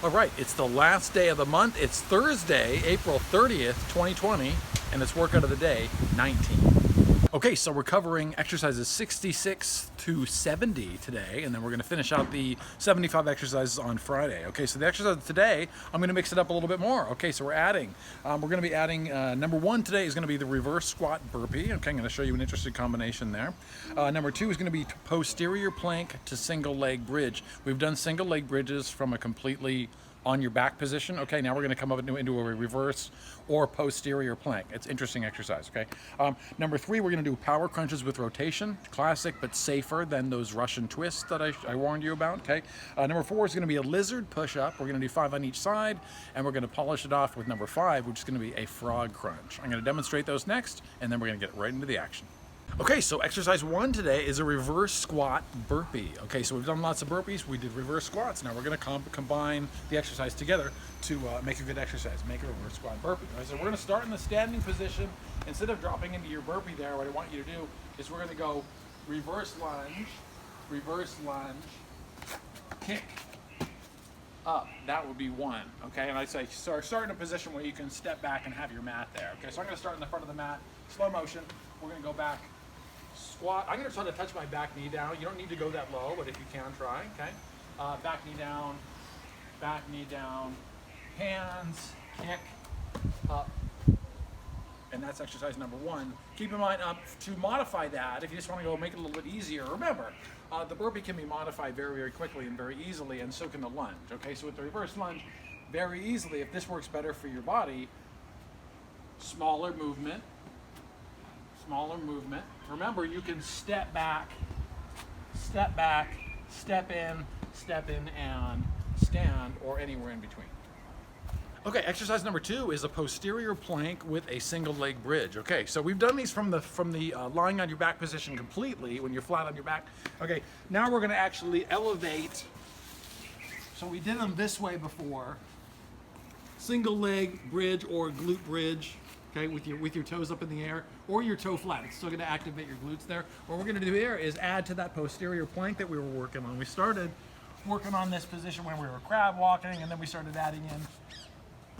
All right, it's the last day of the month. It's Thursday, April 30th, 2020, and it's workout of the day, 19. Okay, so we're covering exercises 66 to 70 today, and then we're gonna finish out the 75 exercises on Friday. Okay, so the exercise today, I'm gonna mix it up a little bit more. Okay, so we're gonna be adding, number one today is gonna be the reverse squat burpee. Okay, I'm gonna show you an interesting combination there. Number two is gonna be posterior plank to single leg bridge. We've done single leg bridges from a completely on your back position. Okay, now we're gonna come up into a reverse or posterior plank. It's interesting exercise, okay? Number three, we're gonna do power crunches with rotation. Classic, but safer than those Russian twists that I warned you about, okay? Number four is gonna be a lizard push-up. We're gonna do 5 on each side, and we're gonna polish it off with number 5, which is gonna be a frog crunch. I'm gonna demonstrate those next, and then we're gonna get right into the action. Okay, so exercise 1 today is a reverse squat burpee. Okay, so we've done lots of burpees, we did reverse squats. Now we're gonna combine the exercise together to make a good exercise, make a reverse squat burpee. All right, so we're gonna start in the standing position. Instead of dropping into your burpee there, what I want you to do is we're gonna go reverse lunge, kick, up. That would be 1, okay? And I say, start in a position where you can step back and have your mat there. Okay, so I'm gonna start in the front of the mat, slow motion. We're gonna go back, squat. I'm gonna try to touch my back knee down. You don't need to go that low, but if you can, try, okay? Back knee down, hands, kick, up. And that's exercise number 1. Keep in mind, to modify that, if you just wanna go make it a little bit easier, remember, the burpee can be modified very, very quickly and very easily, and so can the lunge, okay? So with the reverse lunge, very easily, if this works better for your body, smaller movement. Remember, you can step back, step in, and stand, or anywhere in between. Okay, exercise number 2 is a posterior plank with a single leg bridge. Okay, so we've done these from the lying on your back position completely when you're flat on your back. Okay, now we're gonna actually elevate. So we did them this way before. Single leg bridge or glute bridge. Okay, with your toes up in the air or your toe flat. It's still gonna activate your glutes there. What we're gonna do here is add to that posterior plank that we were working on. We started working on this position when we were crab walking, and then we started adding in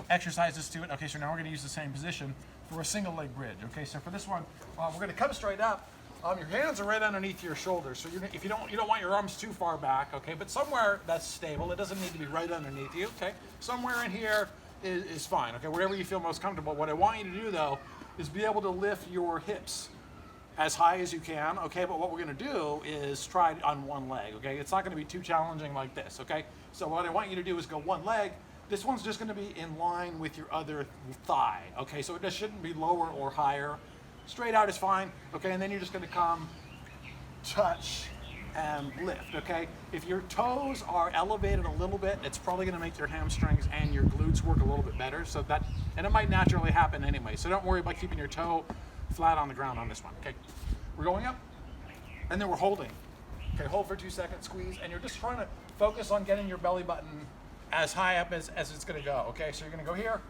exercises to it. Okay, so now we're gonna use the same position for a single leg bridge. Okay, so for this one, we're gonna come straight up. Your hands are right underneath your shoulders, so if you don't want your arms too far back, okay, but somewhere that's stable. It doesn't need to be right underneath you, okay? Somewhere in here is fine, okay? Wherever you feel most comfortable. What I want you to do, though, is be able to lift your hips as high as you can, okay? But what we're gonna do is try on one leg, okay? It's not gonna be too challenging like this, okay? So what I want you to do is go one leg. This one's just gonna be in line with your other thigh, okay? So it just shouldn't be lower or higher. Straight out is fine, okay? And then you're just gonna come, touch, and lift, okay? If your toes are elevated a little bit, it's probably gonna make your hamstrings and your glutes work a little bit better, and it might naturally happen anyway, so don't worry about keeping your toe flat on the ground on this one, okay? We're going up, and then we're holding. Okay, hold for 2 seconds, squeeze, and you're just trying to focus on getting your belly button as high up as it's gonna go, okay? So you're gonna go here,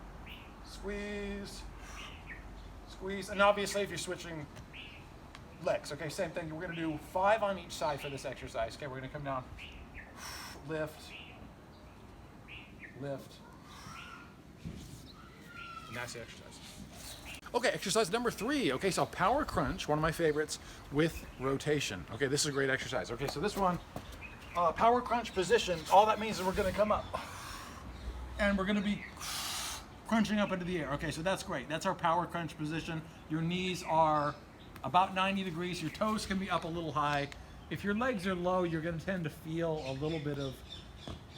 squeeze, and obviously if you're switching legs, okay, same thing. We're gonna do 5 on each side for this exercise. Okay, we're gonna come down, lift, and that's the exercise. Okay, exercise number 3. Okay, so power crunch, one of my favorites, with rotation. Okay, this is a great exercise. Okay, so this one, power crunch position, all that means is we're gonna come up, and we're gonna be crunching up into the air. Okay, so that's great. That's our power crunch position. Your knees are about 90 degrees, your toes can be up a little high. If your legs are low, you're gonna tend to feel a little bit of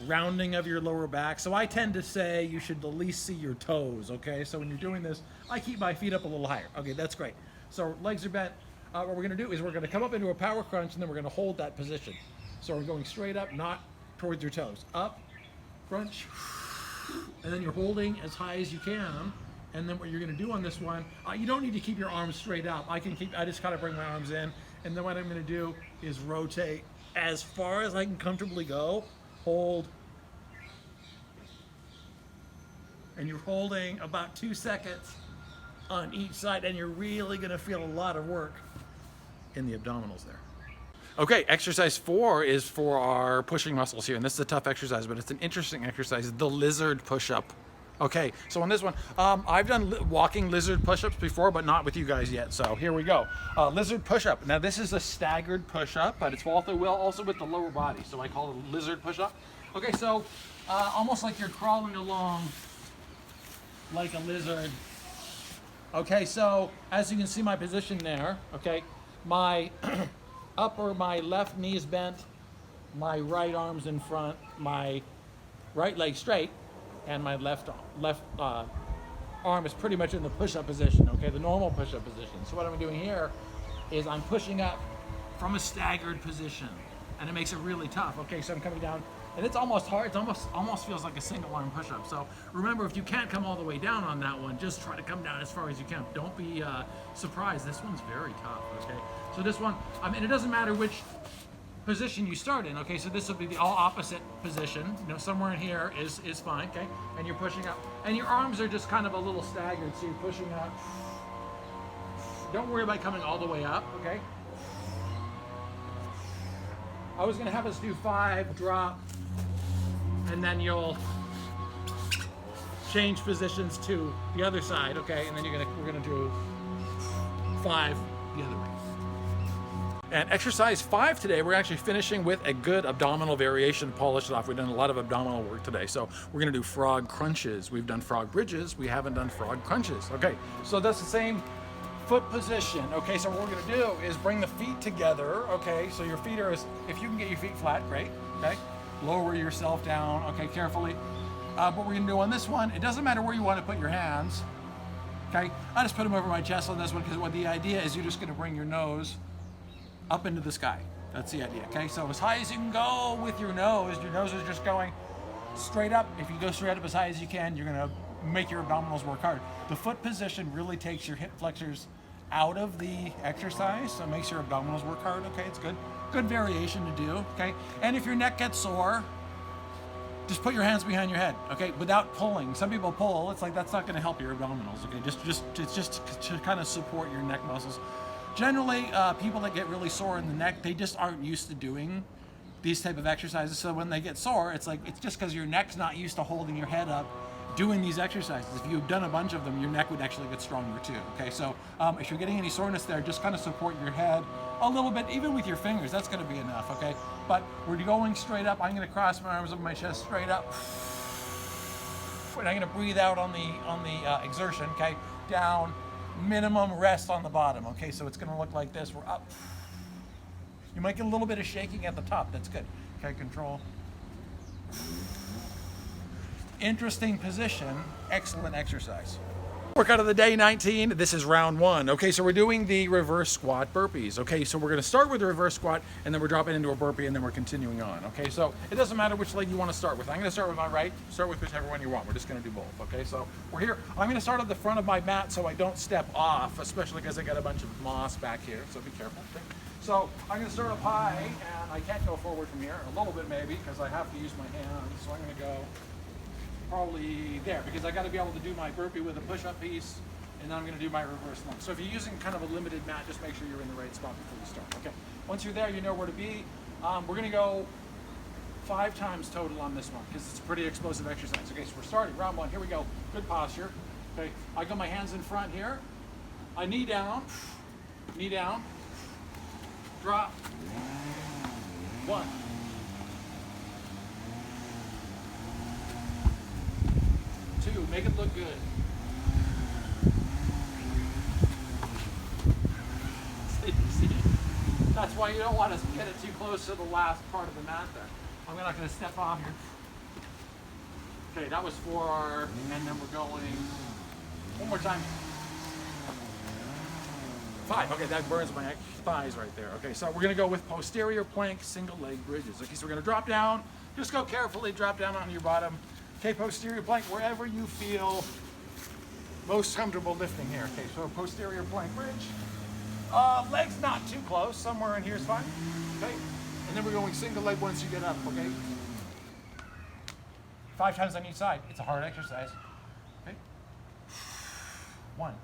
rounding of your lower back. So I tend to say you should at least see your toes, okay? So when you're doing this, I keep my feet up a little higher. Okay, that's great. So legs are bent. What we're gonna do is we're gonna come up into a power crunch, and then we're gonna hold that position. So we're going straight up, not towards your toes. Up, crunch, and then you're holding as high as you can. And then what you're gonna do on this one, you don't need to keep your arms straight up. I just kind of bring my arms in, and then what I'm gonna do is rotate as far as I can comfortably go, hold, and you're holding about 2 seconds on each side, and you're really gonna feel a lot of work in the abdominals there. Okay, exercise 4 is for our pushing muscles here, and this is a tough exercise, but it's an interesting exercise, the lizard push-up. Okay, so on this one, I've done walking lizard push-ups before, but not with you guys yet, so here we go. Lizard push-up. Now this is a staggered push-up, but it's also with the lower body, so I call it a lizard push-up. Okay, so almost like you're crawling along like a lizard. Okay, so as you can see my position there, okay, my my left knee is bent, my right arm's in front, my right leg straight, and my left arm is pretty much in the push-up position, okay, the normal push-up position. So what I'm doing here is I'm pushing up from a staggered position, and it makes it really tough. Okay, so I'm coming down, and it's almost hard. It almost feels like a single arm push-up. So remember, if you can't come all the way down on that one, just try to come down as far as you can. Don't be surprised. This one's very tough. Okay, so this one, I mean, it doesn't matter which position you start in. Okay, so this will be the all opposite position. You know, somewhere in here is fine. Okay, and you're pushing up, and your arms are just kind of a little staggered. So you're pushing up. Don't worry about coming all the way up. Okay. I was going to have us do 5, drop, and then you'll change positions to the other side, okay? And then we're gonna do 5 the other way. And exercise 5 today, we're actually finishing with a good abdominal variation to polish it off. We've done a lot of abdominal work today. So we're gonna do frog crunches. We've done frog bridges. We haven't done frog crunches. Okay, so that's the same foot position. Okay, so what we're gonna do is bring the feet together. Okay, so your feet are, if you can get your feet flat, great. Okay, lower yourself down. Okay, carefully. What we're gonna do on this one, it doesn't matter where you want to put your hands. Okay, I just put them over my chest on this one because what the idea is, you're just gonna bring your nose up into the sky. That's the idea. Okay, so as high as you can go with your nose is just going straight up. If you go straight up as high as you can, you're gonna make your abdominals work hard. The foot position really takes your hip flexors out of the exercise, so it makes your abdominals work hard. Okay, it's good variation to do. Okay, and if your neck gets sore, just put your hands behind your head. Okay, without pulling. Some people pull. It's like that's not going to help your abdominals. Okay, it's just to kind of support your neck muscles. Generally, people that get really sore in the neck, they just aren't used to doing these type of exercises. So when they get sore, it's just because your neck's not used to holding your head up doing these exercises. If you've done a bunch of them, your neck would actually get stronger too. Okay, so if you're getting any soreness there, just kind of support your head a little bit, even with your fingers. That's going to be enough. Okay, but we're going straight up. I'm going to cross my arms over my chest straight up, and I'm going to breathe out on the exertion. Okay, down, minimum rest on the bottom. Okay, so it's going to look like this. We're up. You might get a little bit of shaking at the top. That's good. Okay, control. Interesting position, excellent exercise. Workout of the day 19, this is round 1. Okay, so we're doing the reverse squat burpees. Okay, so we're gonna start with the reverse squat and then we're dropping into a burpee and then we're continuing on. Okay, so it doesn't matter which leg you wanna start with. I'm gonna start with my right, start with whichever one you want. We're just gonna do both, okay? So we're here. I'm gonna start at the front of my mat so I don't step off, especially because I got a bunch of moss back here, so be careful. Okay? So I'm gonna start up high and I can't go forward from here, a little bit maybe, because I have to use my hands. So I'm gonna go probably there, because I got to be able to do my burpee with a push-up piece, and then I'm going to do my reverse lunge. So if you're using kind of a limited mat, just make sure you're in the right spot before you start. Okay. Once you're there, you know where to be. We're going to go 5 times total on this one because it's a pretty explosive exercise. Okay, so we're starting round 1. Here we go. Good posture. Okay, I got my hands in front here. I knee down, drop. 1. 2, make it look good. See, that's why you don't want to get it too close to the last part of the mat there. I'm not going to step off here. Okay, that was 4, and then we're going one more time. 5. Okay, that burns my thighs right there. Okay, so we're going to go with posterior plank single leg bridges. Okay, so we're going to drop down. Just go carefully, drop down onto your bottom. Okay, posterior plank, wherever you feel most comfortable lifting here. Okay, so posterior plank bridge. Legs not too close, somewhere in here is fine. Okay, and then we're going single leg once you get up, okay? 5 times on each side. It's a hard exercise. Okay. 1.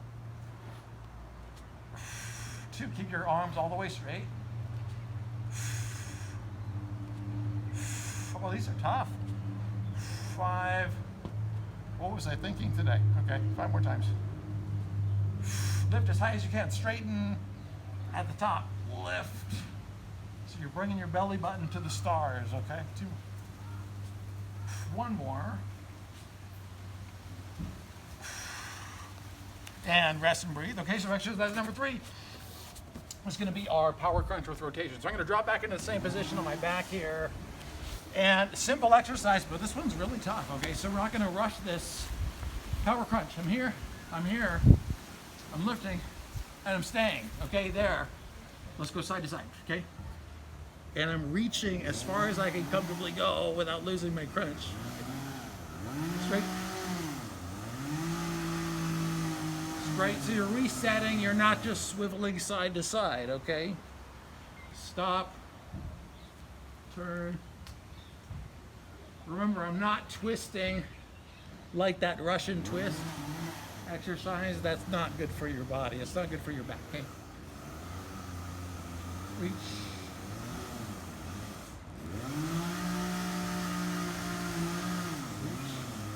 2, keep your arms all the way straight. Oh, these are tough. 5. What was I thinking today? Okay, 5 more times. Lift as high as you can. Straighten at the top. Lift. So you're bringing your belly button to the stars, okay? 2. 1 more. And rest and breathe. Okay, so exercise number 3 is going to be our power crunch with rotation. So I'm going to drop back into the same position on my back here. And simple exercise, but this one's really tough, okay? So we're not going to rush this power crunch. I'm here, I'm lifting, and I'm staying, okay? There. Let's go side to side, okay? And I'm reaching as far as I can comfortably go without losing my crunch. Straight. Straight, so you're resetting, you're not just swiveling side to side, okay? Stop, turn. Remember, I'm not twisting like that Russian twist exercise. That's not good for your body. It's not good for your back, okay? Reach.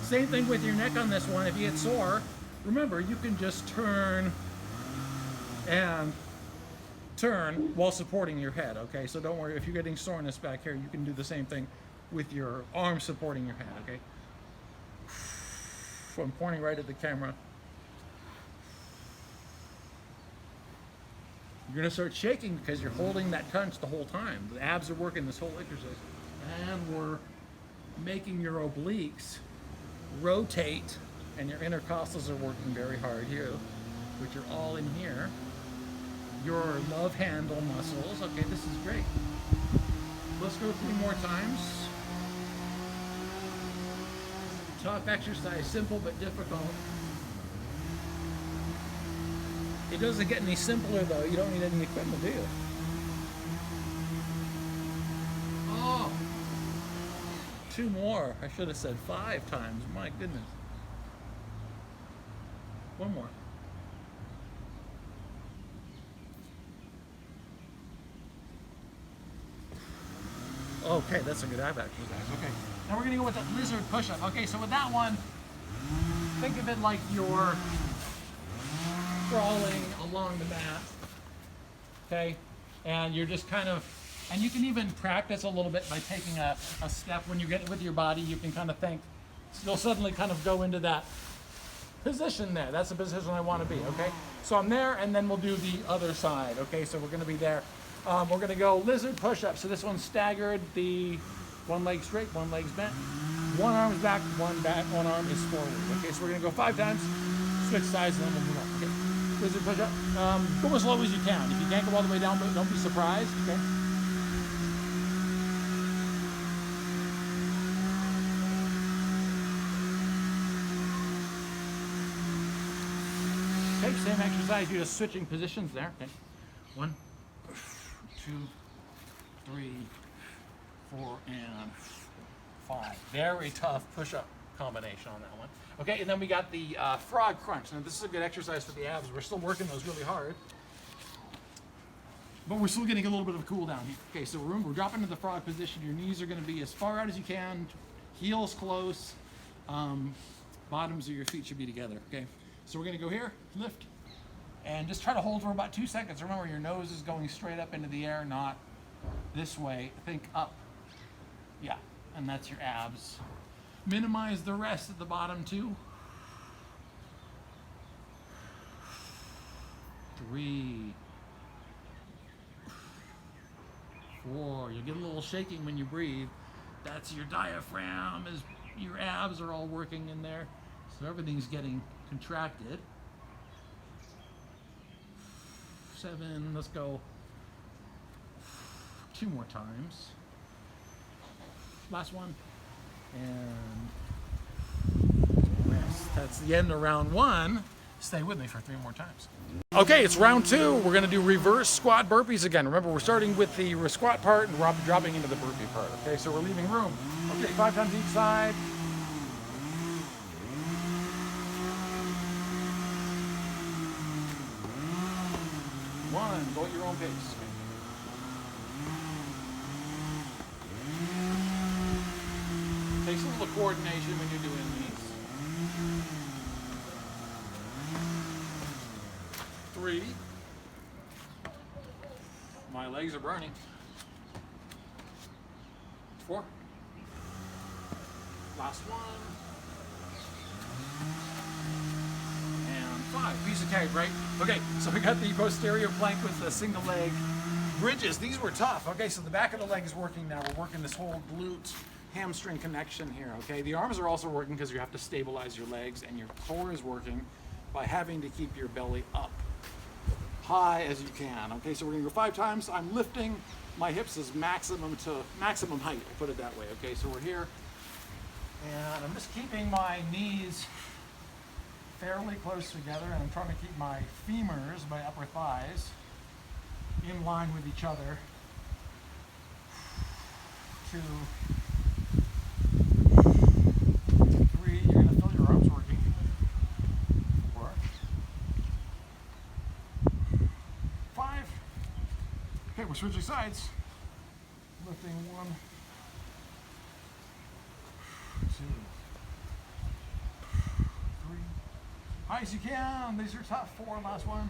Same thing with your neck on this one. If you get sore, remember, you can just turn and turn while supporting your head, okay? So don't worry, if you're getting soreness back here, you can do the same thing with your arm supporting your head, okay? So I'm pointing right at the camera. You're gonna start shaking because you're holding that crunch the whole time. The abs are working this whole exercise. And we're making your obliques rotate, and your intercostals are working very hard here, which are all in here. Your love handle muscles, okay, this is great. Let's go 3 more times. Tough exercise, simple but difficult. It doesn't get any simpler though. You don't need any equipment, do you? Oh, 2 more. I should have said 5 times. My goodness. 1 more. Okay, that's a good ab exercise. Okay. Now we're gonna go with that lizard push-up. Okay, so with that one, think of it like you're crawling along the mat. Okay, and you're just kind of, and you can even practice a little bit by taking a step. When you get with your body, you can kind of think, you'll suddenly kind of go into that position there. That's the position I want to be, okay? So I'm there, and then we'll do the other side, okay? So we're gonna be there. We're gonna go lizard push-up. So this one's staggered, the 1 leg straight, 1 leg's bent. 1 arm is back, 1 arm is forward. Okay, so we're gonna go 5 times, switch sides, and then we'll move on, okay? Lizard push-up, go as slow as you can. If you can't go all the way down, but don't be surprised, okay? Okay, same exercise, you're just switching positions there, okay? 1, 2, 3, 4, and 5. Very tough push-up combination on that one. Okay, and then we got the frog crunch. Now this is a good exercise for the abs. We're still working those really hard, but we're still getting a little bit of a cool down here. Okay, so we're dropping to the frog position. Your knees are gonna be as far out as you can, heels close, bottoms of your feet should be together, okay? So we're gonna go here, lift, and just try to hold for about 2 seconds. Remember, your nose is going straight up into the air, not this way. Think up. Yeah, and that's your abs. Minimize the rest at the bottom too. 3, 4. You get a little shaking when you breathe. That's your diaphragm, your abs are all working in there. So everything's getting contracted. 7, let's go 2 more times. Last one. And rest. That's the end of round 1. Stay with me for 3 more times. Okay, it's round 2. We're gonna do reverse squat burpees again. Remember, we're starting with the squat part and dropping into the burpee part. Okay, so we're leaving room. Okay, 5 times each side. 1, go at your own pace. coordination when you're doing these. 3. My legs are burning. 4. Last one. And 5. Piece of cake, right? Okay, so we got the posterior plank with the single leg bridges. These were tough. Okay, so the back of the leg is working now. We're working this whole glute hamstring connection here. Okay, the arms are also working because you have to stabilize your legs, and your core is working by having to keep your belly up high as you can. Okay, so we're gonna go 5 times. I'm lifting my hips as maximum height, I'll put it that way. Okay, so we're here, and I'm just keeping my knees fairly close together, and I'm trying to keep my femurs, my upper thighs, in line with each other. 2, 3, you're gonna feel your arms working. 4, 5. Okay, we're switching sides. Lifting 1, 2, 3. High as you can. These are tough. 4, last one.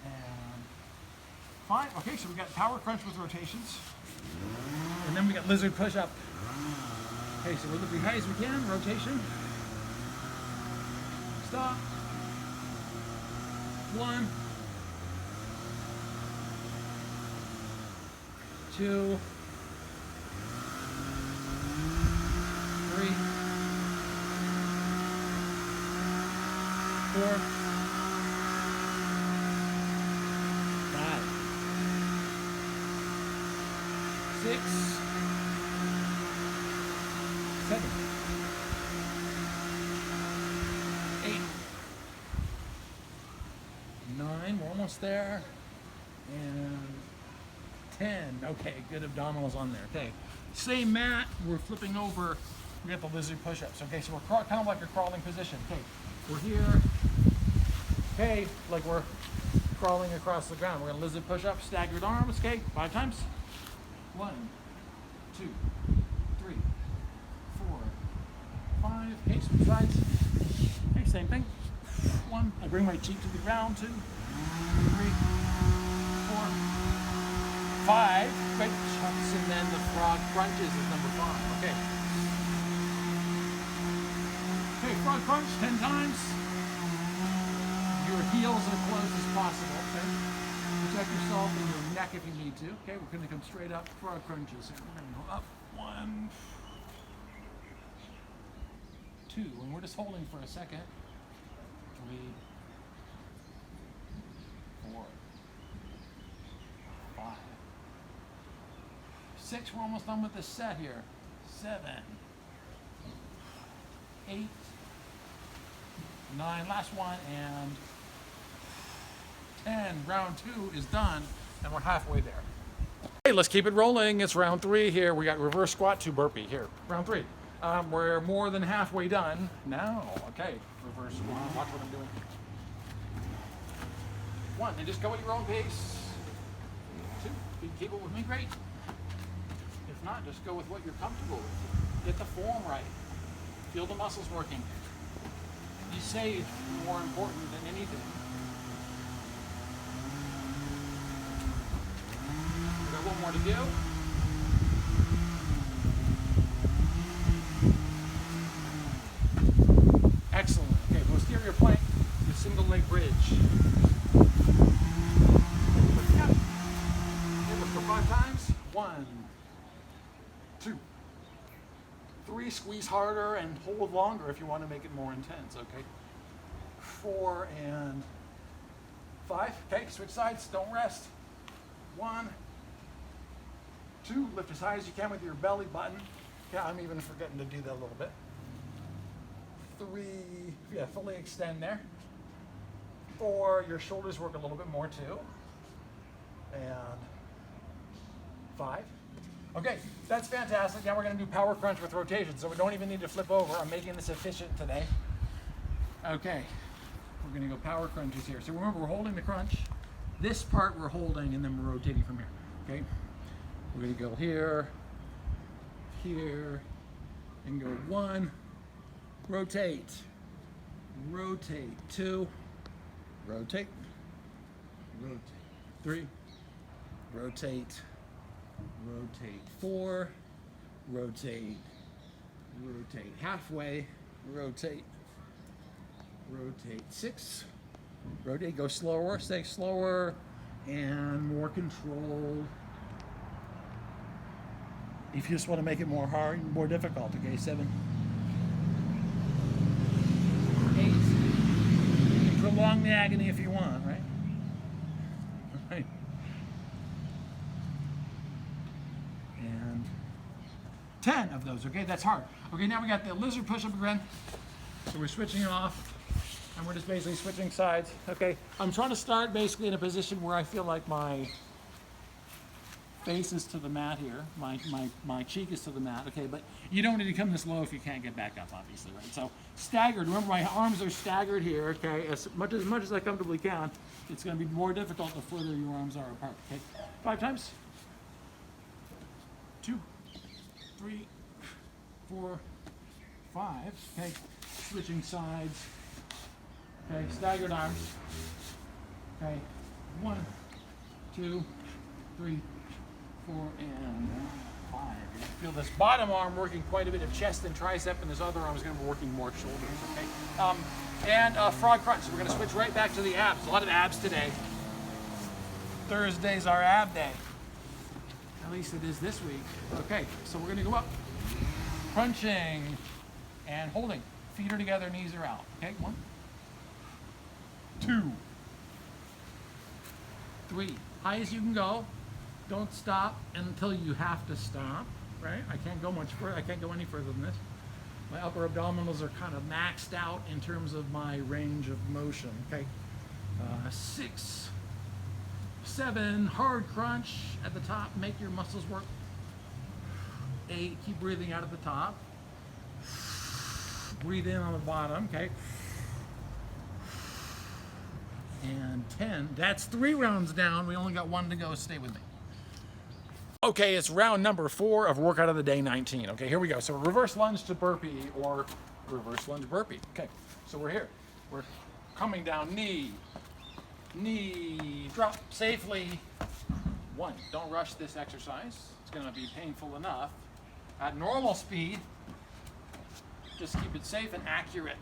And 5. Okay, so we got power crunch with rotations. And then we got lizard push up. Okay, so we're lifting high as we can. Rotation. Stop. 1, 2, 3, 4, 5, 6, 7, 8, 9. We're almost there. And 10. Okay, good abdominals on there. Okay, same mat. We're flipping over. We got the lizard push-ups. Okay, so we're kind of like a crawling position. Okay, we're here. Okay, like we're crawling across the ground. We're gonna lizard push-up, staggered arms. Okay, 5 times. 1, 2, 3, 4, 5. Okay, switch sides. Okay, same thing. 1. I bring my cheek to the ground. 2, 3, 4, 5. Great chunks, and then the frog crunches is number 5. Okay. Okay, frog crunch 10 times. Your heels are close as possible. Okay. Protect yourself and your neck if you need to. Okay, we're going to come straight up. Frog crunches. We're going to go up. 1, 2, and we're just holding for a second. 3, 4, 5, 6. We're almost done with this set here. 7, 8, 9. Last one, and 10. Round 2 is done, and we're halfway there. Okay, let's keep it rolling. It's round 3 here. We got reverse squat to burpee here. Round 3. We're more than halfway done now. Okay, reverse squat. Watch what I'm doing. 1, and just go at your own pace. 2, if you keep it with me, great. If not, just go with what you're comfortable with. Get the form right. Feel the muscles working. Be safe, more important than anything. We got 1 more to do. Excellent. Okay, posterior plank with single leg bridge. Okay, let's go 5 times. 1, 2, 3. Squeeze harder and hold longer if you want to make it more intense. Okay. 4 and 5. Okay, switch sides. Don't rest. 1, 2. Lift as high as you can with your belly button. Yeah, I'm even forgetting to do that a little bit. 3. Yeah, fully extend there. 4. Your shoulders work a little bit more too. And 5. Okay, that's fantastic. Now we're going to do power crunch with rotation, so we don't even need to flip over. I'm making this efficient today. Okay, we're going to go power crunches here. So remember, we're holding the crunch. This part we're holding, and then we're rotating from here. Okay, we're going to go here, here, and go 1, rotate, rotate, 2, rotate, rotate, 3, rotate, rotate, 4, rotate, rotate halfway, rotate, rotate, 6, rotate, go slower, stay slower, and more controlled. If you just want to make it more hard, more difficult, okay, 7, 8. You can prolong the agony if you want, right? Right. And 10 of those, okay, that's hard. Okay, now we got the lizard push-up again. So we're switching it off, and we're just basically switching sides, okay? I'm trying to start basically in a position where I feel like my face is to the mat here, my cheek is to the mat, okay, but you don't need to come this low if you can't get back up, obviously, right? So staggered, remember my arms are staggered here, okay, as much as I comfortably can. It's going to be more difficult the further your arms are apart, okay? 5 times. 2, 3, 4, 5, okay, switching sides, okay, staggered arms, okay, 1, 2, 3, 4, and 5. You feel this bottom arm working quite a bit of chest and tricep, and this other arm is going to be working more shoulders, okay? And frog crunch. So we're going to switch right back to the abs. A lot of abs today. Thursday's our ab day. At least it is this week. Okay, so we're going to go up. Crunching and holding. Feet are together, knees are out. Okay, 1, 2, 3. High as you can go. Don't stop until you have to stop, right? I can't go much further. I can't go any further than this. My upper abdominals are kind of maxed out in terms of my range of motion, okay? 6, 7, hard crunch at the top. Make your muscles work. 8, keep breathing out at the top. Breathe in on the bottom, okay? And 10. That's 3 rounds down. We only got 1 to go. Stay with me. Okay, it's round number 4 of workout of the day 19. Okay, here we go. So reverse lunge to burpee or reverse lunge burpee. Okay, so we're here. We're coming down, knee, drop safely. 1, don't rush this exercise. It's gonna be painful enough. At normal speed, just keep it safe and accurate.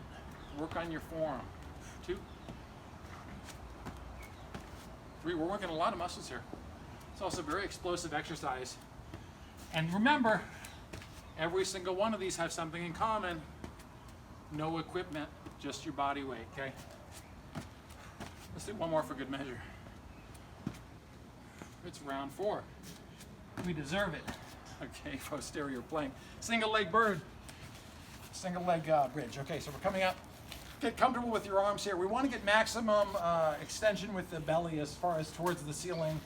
Work on your form. 2, 3, we're working a lot of muscles here. It's also a very explosive exercise. And remember, every single one of these have something in common. No equipment, just your body weight, okay? Let's do one more for good measure. It's round 4. We deserve it. Okay, posterior plank. Single leg bird. Single leg bridge. Okay, so we're coming up. Get comfortable with your arms here. We want to get maximum extension with the belly as far as towards the ceiling.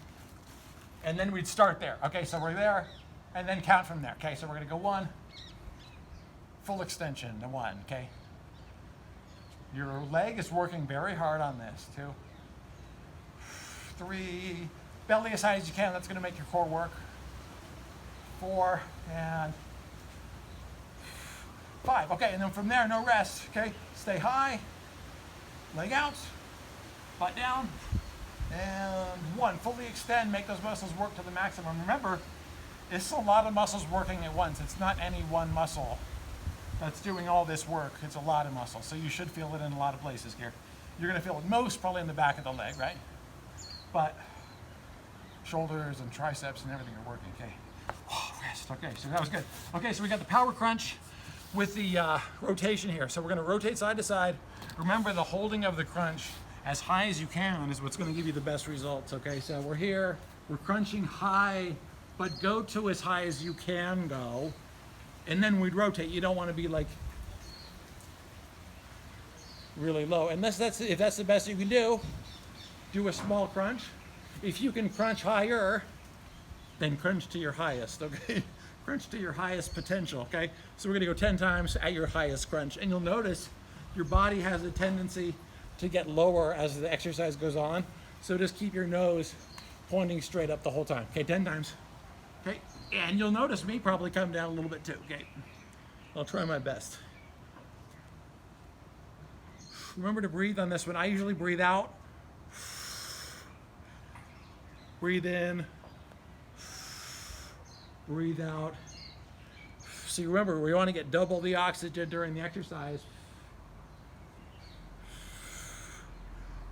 And then we'd start there. Okay, so we're there, and then count from there. Okay, so we're gonna go 1, full extension to 1, okay? Your leg is working very hard on this, 2, 3, belly as high as you can, that's gonna make your core work. 4, and 5, okay, and then from there, no rest, okay? Stay high, leg out, butt down, and 1, fully extend, make those muscles work to the maximum. Remember, it's a lot of muscles working at once. It's not any one muscle that's doing all this work. It's a lot of muscles, so you should feel it in a lot of places here. You're gonna feel it most probably in the back of the leg, right? But shoulders and triceps and everything are working, okay? Oh, rest, okay, so that was good. Okay, so we got the power crunch with the rotation here. So we're gonna rotate side to side. Remember, the holding of the crunch as high as you can is what's going to give you the best results, okay? So we're here, we're crunching high, but go to as high as you can go, and then we'd rotate. You don't want to be like really low. Unless if that's the best you can do a small crunch. If you can crunch higher, then crunch to your highest, okay? Crunch to your highest potential, okay? So we're gonna go 10 times at your highest crunch, and you'll notice your body has a tendency to get lower as the exercise goes on. So just keep your nose pointing straight up the whole time. Okay, 10 times. Okay, and you'll notice me probably come down a little bit too. Okay, I'll try my best. Remember to breathe on this one. I usually breathe out. Breathe in. Breathe out. So remember, we want to get double the oxygen during the exercise.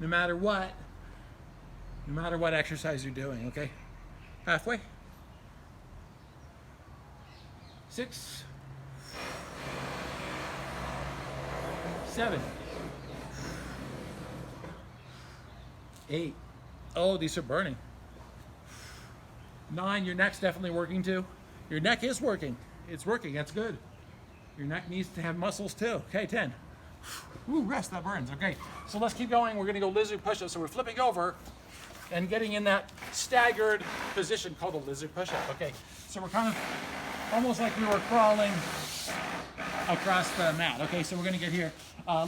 No matter what exercise you're doing, okay? Halfway. 6, 7, 8. Oh, these are burning. 9, your neck's definitely working too. Your neck is working. It's working, that's good. Your neck needs to have muscles too. Okay, 10. Ooh, rest, that burns. Okay, so let's keep going. We're gonna go lizard push-up. So we're flipping over and getting in that staggered position called a lizard push-up. Okay, so we're kind of almost like we were crawling across the mat. Okay, so we're gonna get here.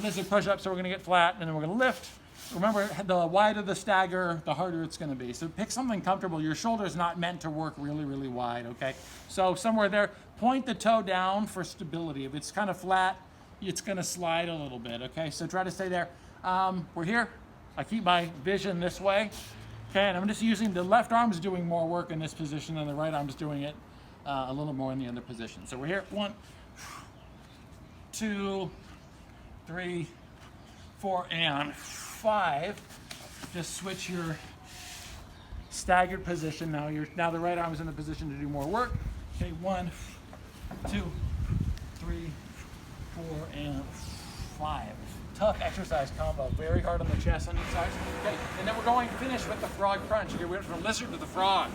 Lizard push-up, so we're gonna get flat and then we're gonna lift. Remember, the wider the stagger, the harder it's gonna be. So pick something comfortable. Your shoulder's not meant to work really, really wide, okay? So somewhere there, point the toe down for stability. If it's kind of flat, it's gonna slide a little bit, okay? So try to stay there. We're here. I keep my vision this way. Okay, and I'm just using, the left arm is doing more work in this position and the right arm is doing it a little more in the other position. So we're here, 1, 2, 3, 4, and 5. Just switch your staggered position. Now the right arm is in the position to do more work. Okay, 1, 2, 3, 4, and 5. Tough exercise combo. Very hard on the chest on each side. Okay, and then we're going to finish with the frog crunch. Okay, we went from lizard to the frog.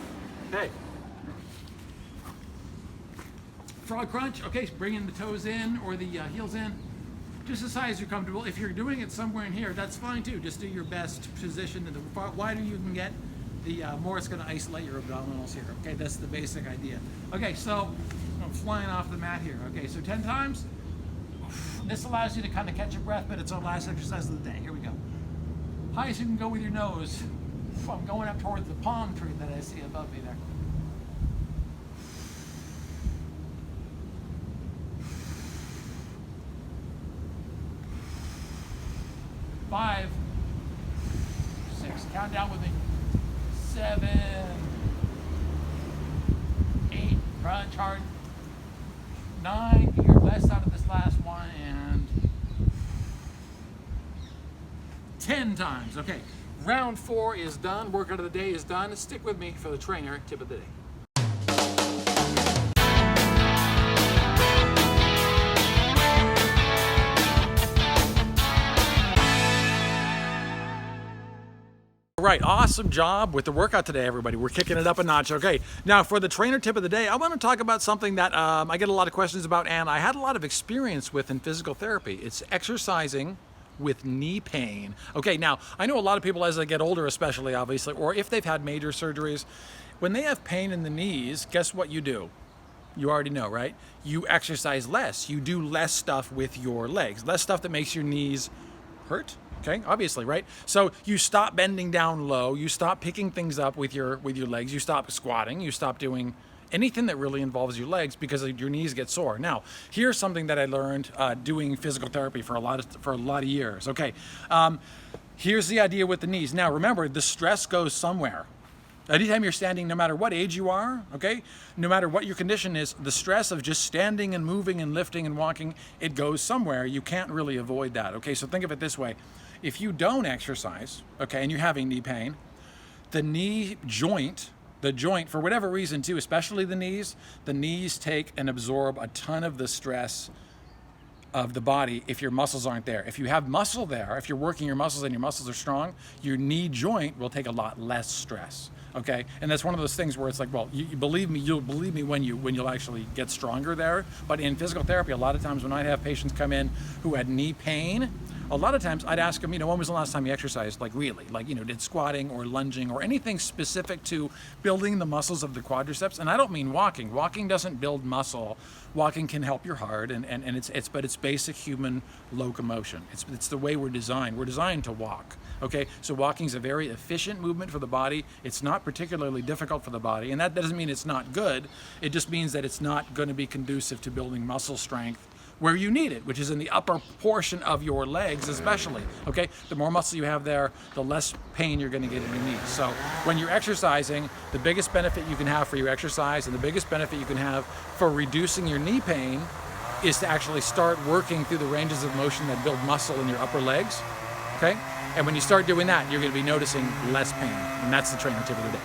Okay. Frog crunch. Okay, so bringing the toes in or the heels in. Just the size you're comfortable. If you're doing it somewhere in here, that's fine too. Just do your best position. And the wider you can get, the more it's going to isolate your abdominals here. Okay, that's the basic idea. Okay, so I'm flying off the mat here. Okay, so 10 times. This allows you to kind of catch your breath, but it's our last exercise of the day. Here we go. Highest you can go with your nose. I'm going up towards the palm tree that I see above me there. 5, 6, count down with me. 7, 8, crunch hard. 9, get your best out of this last one, and 10 times. Okay, round 4 is done. Workout of the day is done. Stick with me for the trainer tip of the day. Right, awesome job with the workout today, everybody. We're kicking it up a notch. Okay, now for the trainer tip of the day, I want to talk about something that I get a lot of questions about and I had a lot of experience with in physical therapy. It's exercising with knee pain. Okay, now I know a lot of people as they get older, especially obviously, or if they've had major surgeries, when they have pain in the knees, guess what you do? You already know, right? You exercise less. You do less stuff with your legs, less stuff that makes your knees hurt. Okay, obviously, right? So you stop bending down low, you stop picking things up with your legs, you stop squatting, you stop doing anything that really involves your legs because your knees get sore. Now, here's something that I learned doing physical therapy for a lot of years. Okay, here's the idea with the knees. Now, remember, the stress goes somewhere. Anytime you're standing, no matter what age you are, okay, no matter what your condition is, the stress of just standing and moving and lifting and walking, it goes somewhere. You can't really avoid that, okay? So think of it this way. If you don't exercise, okay, and you're having knee pain, the knee joint, for whatever reason too, especially the knees take and absorb a ton of the stress of the body if your muscles aren't there. If you have muscle there, if you're working your muscles and your muscles are strong, your knee joint will take a lot less stress. Okay, and that's one of those things where it's like, well, you'll believe me when you'll actually get stronger there. But in physical therapy, a lot of times when I have patients come in who had knee pain, a lot of times I'd ask them, when was the last time you exercised, like really, like, did squatting or lunging or anything specific to building the muscles of the quadriceps. And I don't mean walking. Walking doesn't build muscle. Walking can help your heart, and it's basic human locomotion. It's the way we're designed. We're designed to walk. Okay, so walking is a very efficient movement for the body. It's not particularly difficult for the body, and that doesn't mean it's not good. It just means that it's not going to be conducive to building muscle strength where you need it, which is in the upper portion of your legs especially, okay? The more muscle you have there, the less pain you're gonna get in your knees. So when you're exercising, the biggest benefit you can have for your exercise and the biggest benefit you can have for reducing your knee pain is to actually start working through the ranges of motion that build muscle in your upper legs, okay? And when you start doing that, you're gonna be noticing less pain, and that's the trainer tip of the day.